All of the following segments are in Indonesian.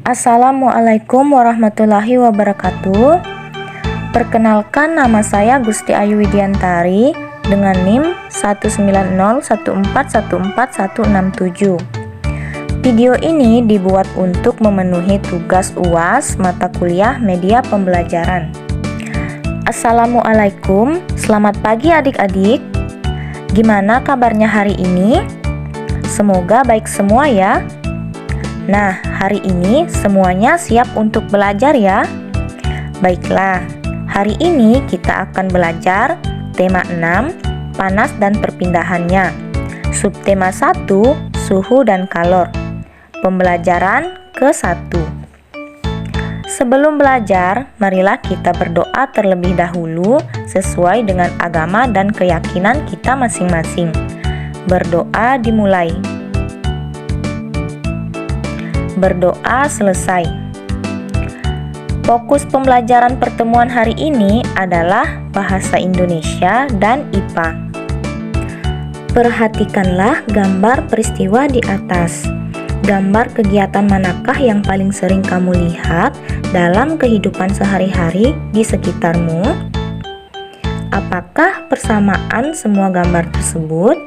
Assalamualaikum warahmatullahi wabarakatuh. Perkenalkan, nama saya Gusti Ayu Widiantari dengan NIM 19014141167. Video ini dibuat untuk memenuhi tugas UAS mata kuliah media pembelajaran. Assalamualaikum, selamat pagi adik-adik. Gimana kabarnya hari ini? Semoga baik semua ya. Nah, hari ini semuanya siap untuk belajar ya? Baiklah, hari ini kita akan belajar tema 6, panas dan perpindahannya. Subtema 1, suhu dan kalor. Pembelajaran ke-1. Sebelum belajar, marilah kita berdoa terlebih dahulu sesuai dengan agama dan keyakinan kita masing-masing. Berdoa dimulai. Berdoa selesai. Fokus pembelajaran pertemuan hari ini adalah bahasa Indonesia dan IPA. Perhatikanlah gambar peristiwa di atas. Gambar kegiatan manakah yang paling sering kamu lihat dalam kehidupan sehari-hari di sekitarmu? Apakah persamaan semua gambar tersebut?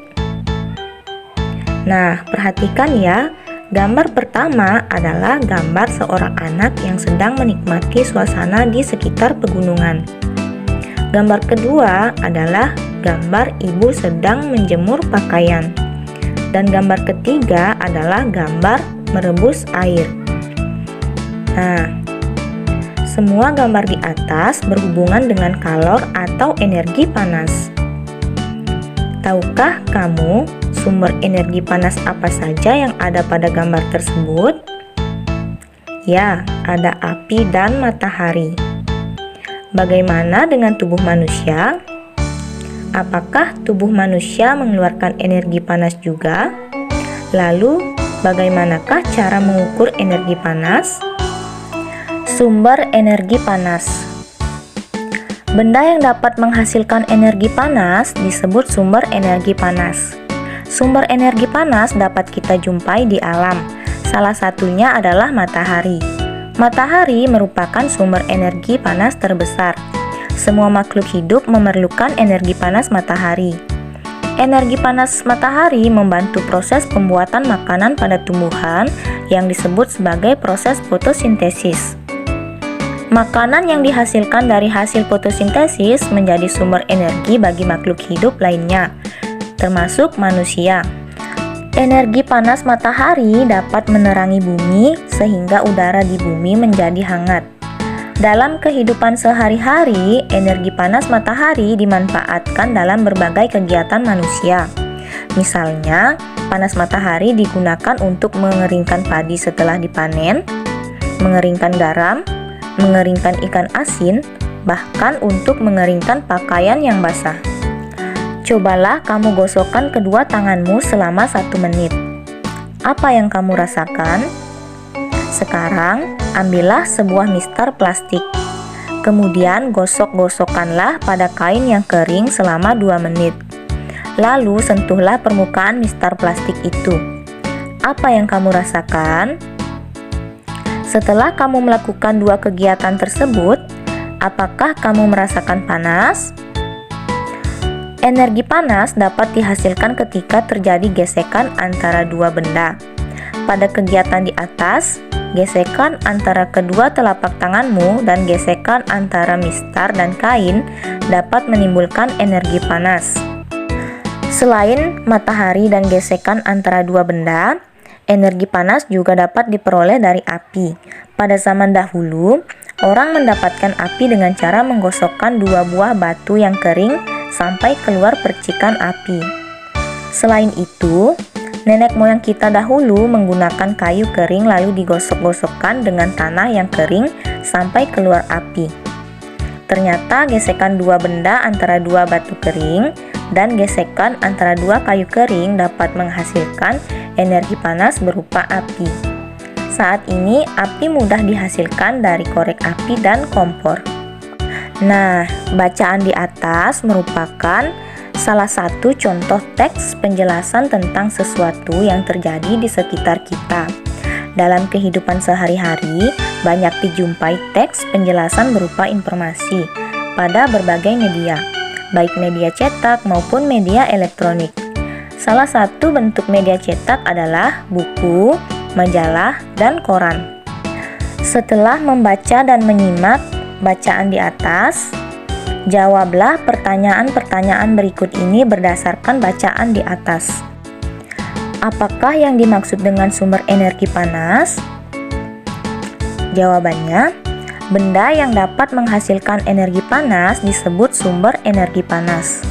Nah, perhatikan ya. Gambar pertama adalah gambar seorang anak yang sedang menikmati suasana di sekitar pegunungan. Gambar kedua adalah gambar ibu sedang menjemur pakaian. Dan gambar ketiga adalah gambar merebus air. Nah, semua gambar di atas berhubungan dengan kalor atau energi panas. Tahukah kamu sumber energi panas apa saja yang ada pada gambar tersebut? Ya, ada api dan matahari. Bagaimana dengan tubuh manusia? Apakah tubuh manusia mengeluarkan energi panas juga? Lalu, bagaimanakah cara mengukur energi panas? Sumber energi panas. Benda yang dapat menghasilkan energi panas disebut sumber energi panas. Sumber energi panas dapat kita jumpai di alam. Salah satunya adalah matahari. Matahari merupakan sumber energi panas terbesar. Semua makhluk hidup memerlukan energi panas matahari. Energi panas matahari membantu proses pembuatan makanan pada tumbuhan yang disebut sebagai proses fotosintesis. Makanan yang dihasilkan dari hasil fotosintesis menjadi sumber energi bagi makhluk hidup lainnya, termasuk manusia. Energi panas matahari dapat menerangi bumi sehingga udara di bumi menjadi hangat. Dalam kehidupan sehari-hari, energi panas matahari dimanfaatkan dalam berbagai kegiatan manusia. Misalnya, panas matahari digunakan untuk mengeringkan padi setelah dipanen, mengeringkan garam, mengeringkan ikan asin, bahkan untuk mengeringkan pakaian yang basah. Cobalah kamu gosokkan kedua tanganmu selama 1 menit. Apa yang kamu rasakan? Sekarang, ambillah sebuah mistar plastik. Kemudian gosok-gosokkanlah pada kain yang kering selama 2 menit. Lalu sentuhlah permukaan mistar plastik itu. Apa yang kamu rasakan? Setelah kamu melakukan 2 kegiatan tersebut, apakah kamu merasakan panas? Energi panas dapat dihasilkan ketika terjadi gesekan antara 2 benda. Pada kegiatan di atas, gesekan antara kedua telapak tanganmu dan gesekan antara mistar dan kain dapat menimbulkan energi panas. Selain matahari dan gesekan antara 2 benda, energi panas juga dapat diperoleh dari api. Pada zaman dahulu, orang mendapatkan api dengan cara menggosokkan 2 buah batu yang kering sampai keluar percikan api. Selain itu, nenek moyang kita dahulu menggunakan kayu kering lalu digosok-gosokkan dengan tanah yang kering sampai keluar api. Ternyata gesekan 2 benda antara 2 batu kering dan gesekan antara 2 kayu kering dapat menghasilkan energi panas berupa api. Saat ini, api mudah dihasilkan dari korek api dan kompor. Nah, bacaan di atas merupakan salah satu contoh teks penjelasan tentang sesuatu yang terjadi di sekitar kita. Dalam kehidupan sehari-hari, banyak dijumpai teks penjelasan berupa informasi pada berbagai media, baik media cetak maupun media elektronik. Salah satu bentuk media cetak adalah buku, majalah, dan koran. Setelah membaca dan menyimak bacaan di atas, jawablah pertanyaan-pertanyaan berikut ini berdasarkan bacaan di atas. Apakah yang dimaksud dengan sumber energi panas? Jawabannya, benda yang dapat menghasilkan energi panas disebut sumber energi panas.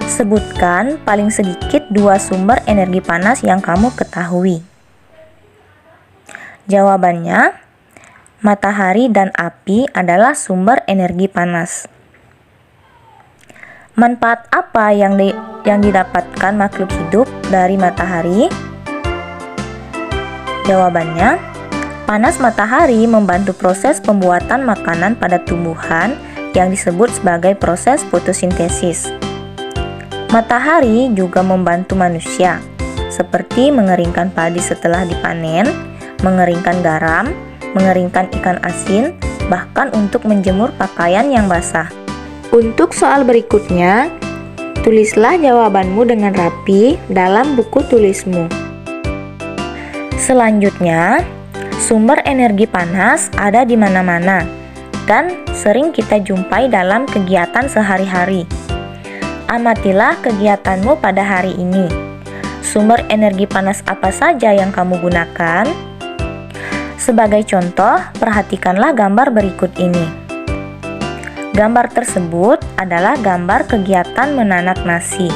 Sebutkan paling sedikit 2 sumber energi panas yang kamu ketahui. Jawabannya, matahari dan api adalah sumber energi panas. Manfaat apa yang didapatkan makhluk hidup dari matahari? Jawabannya, panas matahari membantu proses pembuatan makanan pada tumbuhan yang disebut sebagai proses fotosintesis. Matahari juga membantu manusia, seperti mengeringkan padi setelah dipanen, mengeringkan garam, mengeringkan ikan asin, bahkan untuk menjemur pakaian yang basah. Untuk soal berikutnya, tulislah jawabanmu dengan rapi dalam buku tulismu. Selanjutnya, sumber energi panas ada di mana-mana dan sering kita jumpai dalam kegiatan sehari-hari. Amatilah kegiatanmu pada hari ini. Sumber energi panas apa saja yang kamu gunakan? Sebagai contoh, perhatikanlah gambar berikut ini. Gambar tersebut adalah gambar kegiatan menanak nasi.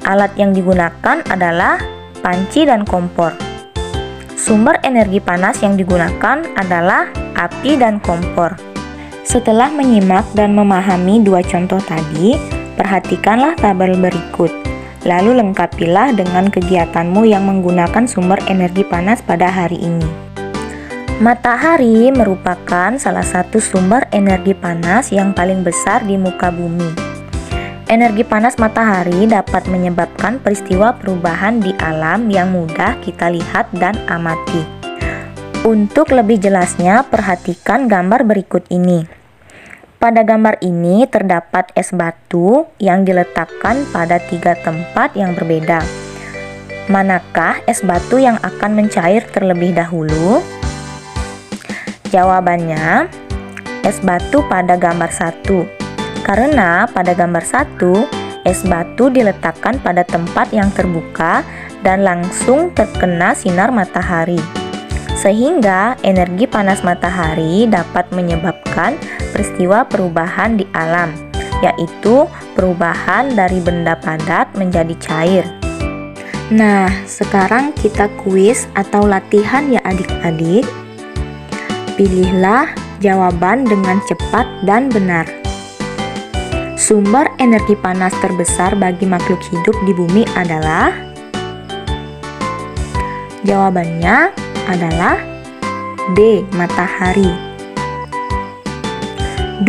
Alat yang digunakan adalah panci dan kompor. Sumber energi panas yang digunakan adalah api dan kompor. Setelah menyimak dan memahami 2 contoh tadi, perhatikanlah tabel berikut. Lalu lengkapilah dengan kegiatanmu yang menggunakan sumber energi panas pada hari ini. Matahari merupakan salah satu sumber energi panas yang paling besar di muka bumi. Energi panas matahari dapat menyebabkan peristiwa perubahan di alam yang mudah kita lihat dan amati. Untuk lebih jelasnya, perhatikan gambar berikut ini. Pada gambar ini terdapat es batu yang diletakkan pada 3 tempat yang berbeda. Manakah es batu yang akan mencair terlebih dahulu? Jawabannya, es batu pada gambar 1. Karena pada gambar 1, es batu diletakkan pada tempat yang terbuka dan langsung terkena sinar matahari. Sehingga energi panas matahari dapat menyebabkan peristiwa perubahan di alam, yaitu perubahan dari benda padat menjadi cair. Nah, sekarang kita kuis atau latihan ya adik-adik. Pilihlah jawaban dengan cepat dan benar. Sumber energi panas terbesar bagi makhluk hidup di bumi adalah? Jawabannya adalah D. Matahari.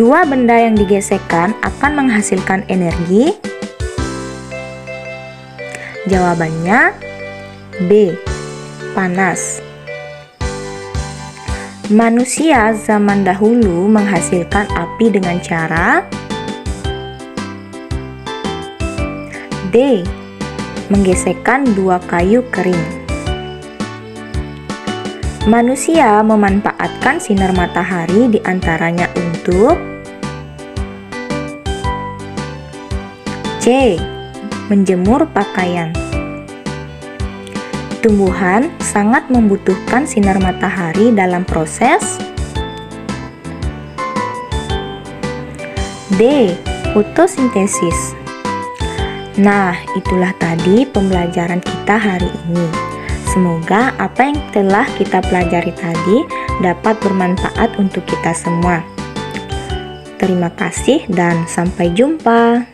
2 benda yang digesekkan akan menghasilkan energi? Jawabannya B. Panas. Manusia zaman dahulu menghasilkan api dengan cara D. Menggesekkan 2 kayu kering. Manusia memanfaatkan sinar matahari diantaranya untuk C. Menjemur pakaian. Tumbuhan sangat membutuhkan sinar matahari dalam proses D. Fotosintesis. Nah, itulah tadi pembelajaran kita hari ini. Semoga apa yang telah kita pelajari tadi dapat bermanfaat untuk kita semua. Terima kasih dan sampai jumpa.